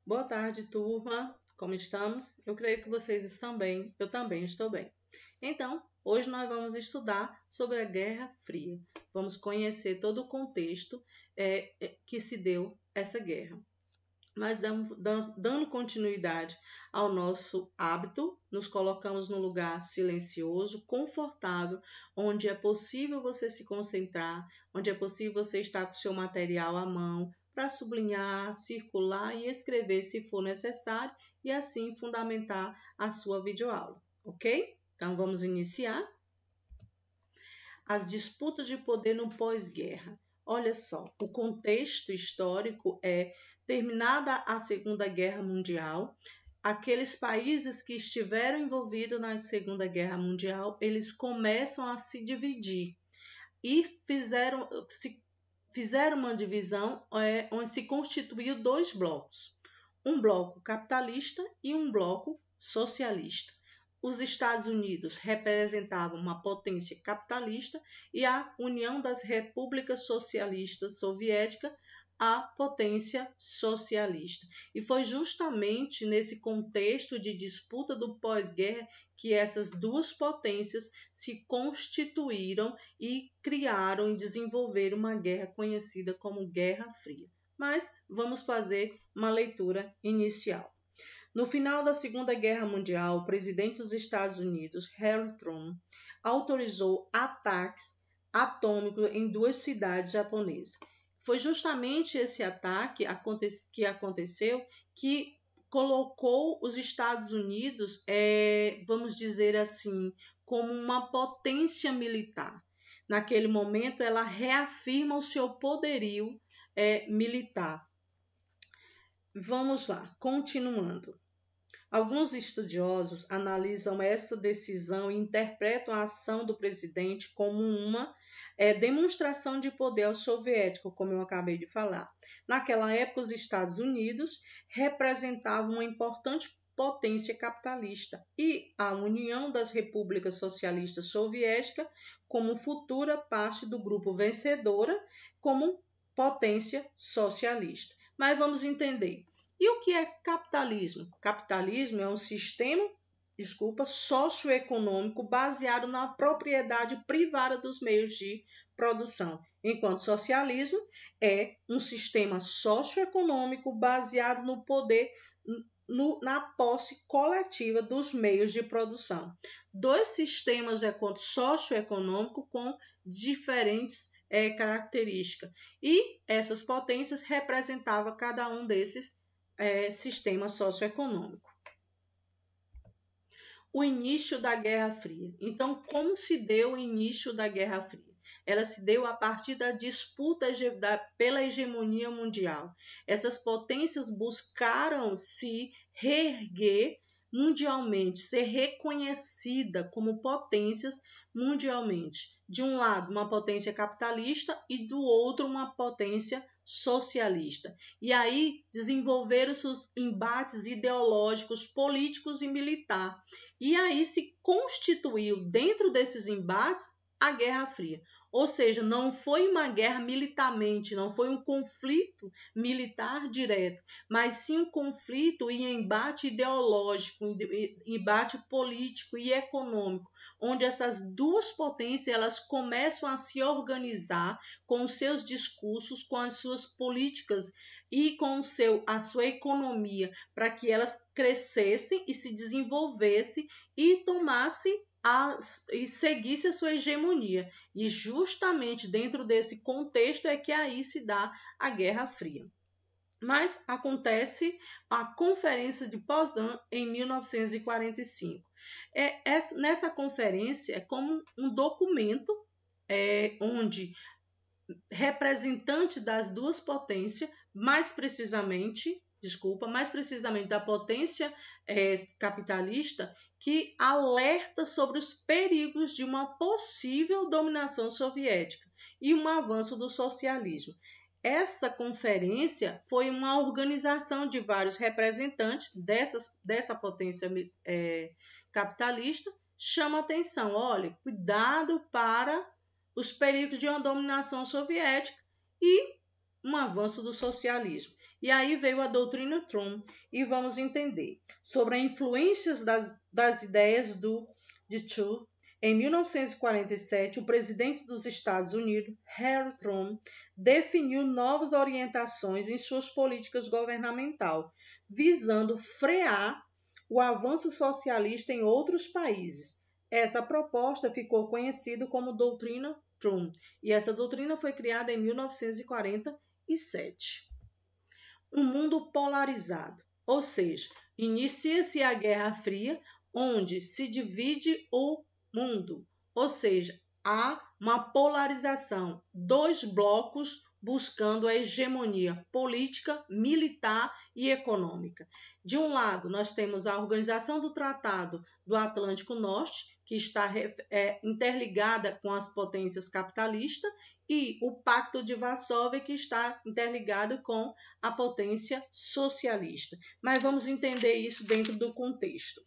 Boa tarde, turma. Como estamos? Eu creio que vocês estão bem. Eu também estou bem. Então, hoje nós vamos estudar sobre a Guerra Fria. Vamos conhecer todo o contexto que se deu essa guerra. Mas dando continuidade ao nosso hábito, nos colocamos num lugar silencioso, confortável, onde é possível você se concentrar, onde é possível você estar com o seu material à mão, para sublinhar, circular e escrever se for necessário e assim fundamentar a sua videoaula, ok? Então vamos iniciar. As disputas de poder no pós-guerra. Olha só, o contexto histórico é terminada a Segunda Guerra Mundial, aqueles países que estiveram envolvidos na Segunda Guerra Mundial, eles começam a se dividir e fizeram uma divisão onde se constituiu dois blocos, um bloco capitalista e um bloco socialista. Os Estados Unidos representavam uma potência capitalista e a União das Repúblicas Socialistas Soviéticas a potência socialista. E foi justamente nesse contexto de disputa do pós-guerra que essas duas potências se constituíram e criaram e desenvolveram uma guerra conhecida como Guerra Fria. Mas vamos fazer uma leitura inicial. No final da Segunda Guerra Mundial, o presidente dos Estados Unidos, Harry Truman, autorizou ataques atômicos em duas cidades japonesas. Foi justamente esse ataque que aconteceu que colocou os Estados Unidos, vamos dizer assim, como uma potência militar. Naquele momento, ela reafirma o seu poderio militar. Vamos lá, continuando. Alguns estudiosos analisam essa decisão e interpretam a ação do presidente como uma demonstração de poder soviético, como eu acabei de falar. Naquela época, os Estados Unidos representavam uma importante potência capitalista e a União das Repúblicas Socialistas Soviéticas, como futura parte do grupo vencedora, como potência socialista. Mas vamos entender. E o que é capitalismo? Capitalismo é um sistema, socioeconômico baseado na propriedade privada dos meios de produção, enquanto socialismo é um sistema socioeconômico baseado no poder, na posse coletiva dos meios de produção. Dois sistemas socioeconômicos com diferentes características. E essas potências representavam cada um desses sistema socioeconômico. O início da Guerra Fria. Então, como se deu o início da Guerra Fria? Ela se deu a partir da disputa pela hegemonia mundial. Essas potências buscaram se reerguer mundialmente, ser reconhecida como potências mundialmente. De um lado, uma potência capitalista e do outro, uma potência socialista. E aí desenvolveram seus embates ideológicos, políticos e militar. E aí se constituiu dentro desses embates a Guerra Fria. Ou seja, não foi uma guerra militarmente, não foi um conflito militar direto, mas sim um conflito e embate ideológico, embate político e econômico, onde essas duas potências elas começam a se organizar com os seus discursos, com as suas políticas e com a sua economia, para que elas crescessem e se desenvolvessem e tomassem e seguisse a sua hegemonia. E justamente dentro desse contexto é que aí se dá a Guerra Fria. Mas acontece a Conferência de Potsdam em 1945. Nessa conferência é como um documento onde representantes das duas potências, mais precisamente da potência capitalista, que alerta sobre os perigos de uma possível dominação soviética e um avanço do socialismo. Essa conferência foi uma organização de vários representantes dessa potência capitalista, chama atenção, olha, cuidado para os perigos de uma dominação soviética e um avanço do socialismo. E aí veio a doutrina Truman e vamos entender sobre as influências das ideias de Truman. Em 1947, o presidente dos Estados Unidos, Harry Truman, definiu novas orientações em suas políticas governamentais, visando frear o avanço socialista em outros países. Essa proposta ficou conhecida como doutrina Truman, e essa doutrina foi criada em 1947. Um mundo polarizado, ou seja, inicia-se a Guerra Fria, onde se divide o mundo, ou seja, há uma polarização, dois blocos buscando a hegemonia política, militar e econômica. De um lado, nós temos a Organização do Tratado do Atlântico Norte, que está interligada com as potências capitalistas, e o Pacto de Varsóvia, que está interligado com a potência socialista. Mas vamos entender isso dentro do contexto.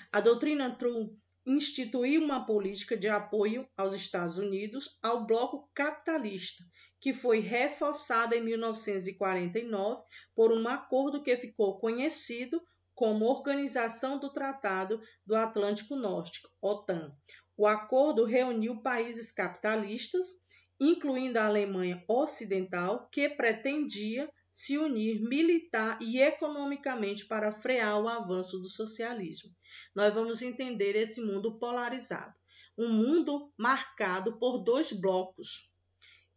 A doutrina Truman instituiu uma política de apoio aos Estados Unidos ao bloco capitalista, que foi reforçada em 1949 por um acordo que ficou conhecido como Organização do Tratado do Atlântico Norte, OTAN. O acordo reuniu países capitalistas, incluindo a Alemanha Ocidental, que pretendia se unir militar e economicamente para frear o avanço do socialismo. Nós vamos entender esse mundo polarizado, um mundo marcado por dois blocos.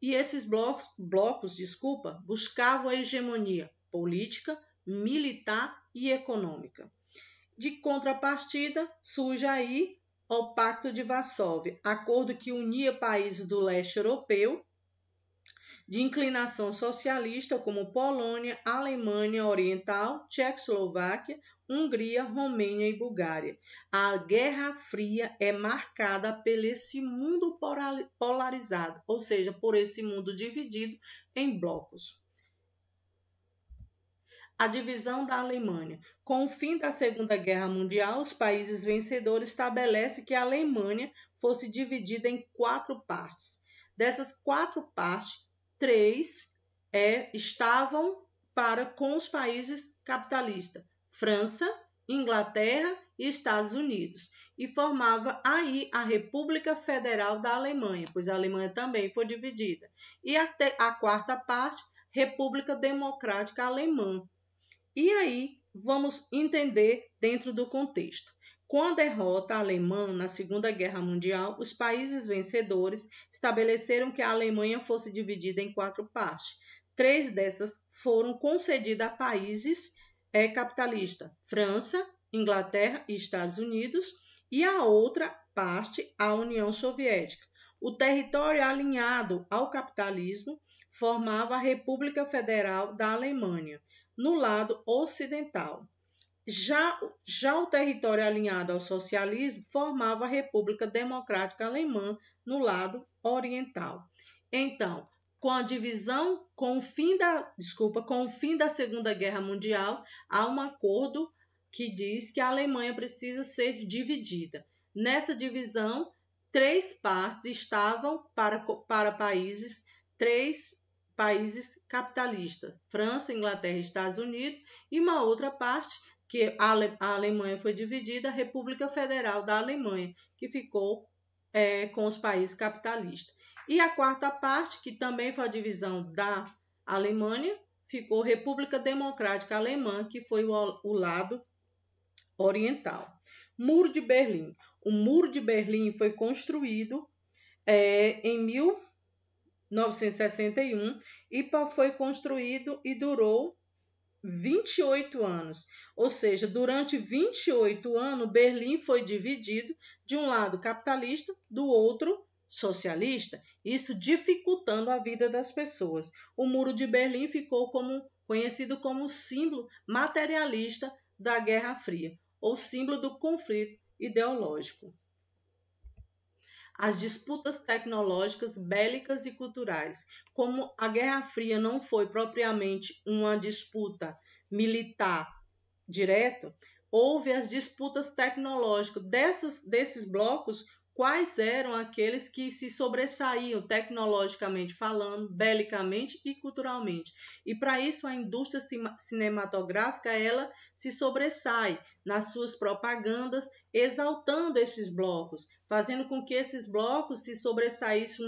E esses blocos, buscavam a hegemonia política, militar e econômica. De contrapartida, surge aí o Pacto de Varsóvia, acordo que unia países do leste europeu de inclinação socialista como Polônia, Alemanha Oriental, Tchecoslováquia, Hungria, Romênia e Bulgária. A Guerra Fria é marcada por esse mundo polarizado, ou seja, por esse mundo dividido em blocos. A divisão da Alemanha. Com o fim da Segunda Guerra Mundial, os países vencedores estabelecem que a Alemanha fosse dividida em 4 partes. Dessas 4 partes, 3 estavam com os países capitalistas, França, Inglaterra e Estados Unidos, e formava aí a República Federal da Alemanha, pois a Alemanha também foi dividida. E a 4ª parte, República Democrática Alemã. E aí vamos entender dentro do contexto. Com a derrota alemã na Segunda Guerra Mundial, os países vencedores estabeleceram que a Alemanha fosse dividida em 4 partes. 3 dessas foram concedidas a países capitalistas, França, Inglaterra e Estados Unidos, e a outra parte, a União Soviética. O território alinhado ao capitalismo formava a República Federal da Alemanha, no lado ocidental. Já o território alinhado ao socialismo formava a República Democrática Alemã no lado oriental. Então, com o fim da Segunda Guerra Mundial, há um acordo que diz que a Alemanha precisa ser dividida. Nessa divisão, 3 partes estavam para países, 3 países capitalistas, França, Inglaterra e Estados Unidos, e uma outra parte que a Alemanha foi dividida, a República Federal da Alemanha, que ficou com os países capitalistas. E a 4ª parte, que também foi a divisão da Alemanha, ficou República Democrática Alemã, que foi o lado oriental. Muro de Berlim. O Muro de Berlim foi construído em 1961 e foi construído e durou 28 anos, ou seja, durante 28 anos, Berlim foi dividido de um lado capitalista, do outro socialista, isso dificultando a vida das pessoas. O Muro de Berlim ficou conhecido como símbolo materialista da Guerra Fria, ou símbolo do conflito ideológico. As disputas tecnológicas, bélicas e culturais. Como a Guerra Fria não foi propriamente uma disputa militar direta, houve as disputas tecnológicas desses blocos quais eram aqueles que se sobressaíam tecnologicamente falando, belicamente e culturalmente. E para isso a indústria cinematográfica ela se sobressai nas suas propagandas, exaltando esses blocos, fazendo com que esses blocos se sobressaíssem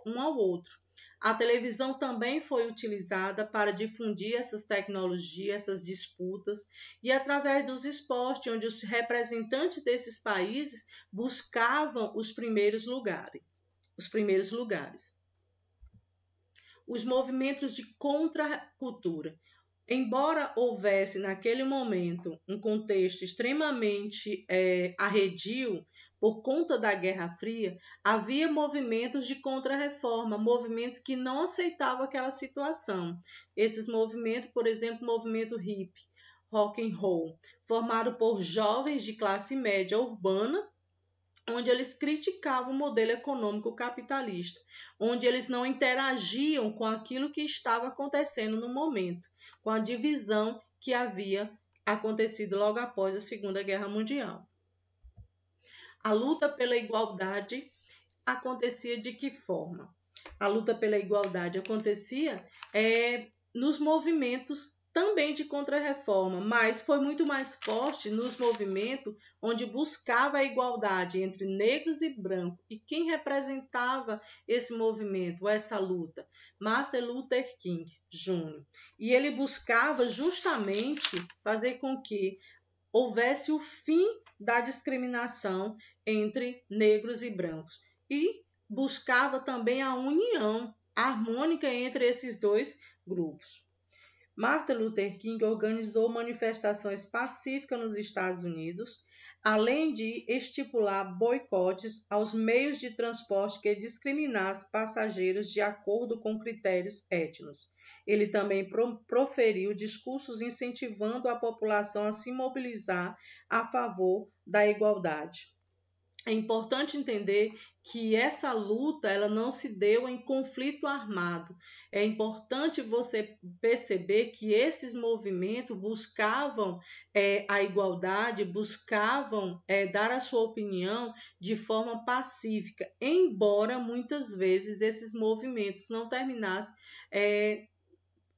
um ao outro. A televisão também foi utilizada para difundir essas tecnologias, essas disputas, e através dos esportes, onde os representantes desses países buscavam os primeiros lugares. Os movimentos de contracultura. Embora houvesse naquele momento um contexto extremamente arredio, por conta da Guerra Fria, havia movimentos de contra-reforma, movimentos que não aceitavam aquela situação. Esses movimentos, por exemplo, o movimento hippie, rock and roll, formado por jovens de classe média urbana, onde eles criticavam o modelo econômico capitalista, onde eles não interagiam com aquilo que estava acontecendo no momento, com a divisão que havia acontecido logo após a Segunda Guerra Mundial. A luta pela igualdade acontecia de que forma? A luta pela igualdade acontecia nos movimentos também de contra-reforma, mas foi muito mais forte nos movimentos onde buscava a igualdade entre negros e brancos. E quem representava esse movimento, essa luta? Martin Luther King Jr. E ele buscava justamente fazer com que houvesse o fim da discriminação entre negros e brancos e buscava também a união harmônica entre esses dois grupos. Martin Luther King organizou manifestações pacíficas nos Estados Unidos, além de estipular boicotes aos meios de transporte que discriminassem passageiros de acordo com critérios étnicos. Ele também proferiu discursos incentivando a população a se mobilizar a favor da igualdade. É importante entender que essa luta ela não se deu em conflito armado. É importante você perceber que esses movimentos buscavam a igualdade, buscavam dar a sua opinião de forma pacífica, embora muitas vezes esses movimentos não terminassem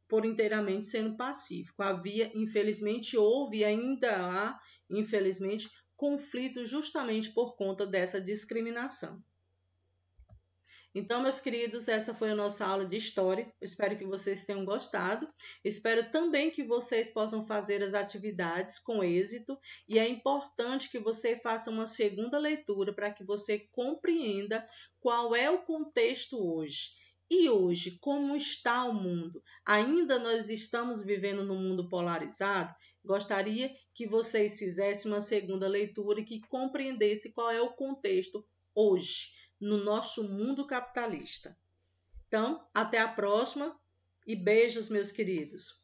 por inteiramente sendo pacífico. Houve e ainda há, infelizmente, conflito justamente por conta dessa discriminação. Então, meus queridos, essa foi a nossa aula de história. Eu espero que vocês tenham gostado. Espero também que vocês possam fazer as atividades com êxito e é importante que você faça uma segunda leitura para que você compreenda qual é o contexto hoje. E hoje, como está o mundo? Ainda nós estamos vivendo num mundo polarizado? Gostaria que vocês fizessem uma segunda leitura e que compreendessem qual é o contexto hoje, no nosso mundo capitalista. Então, até a próxima e beijos, meus queridos.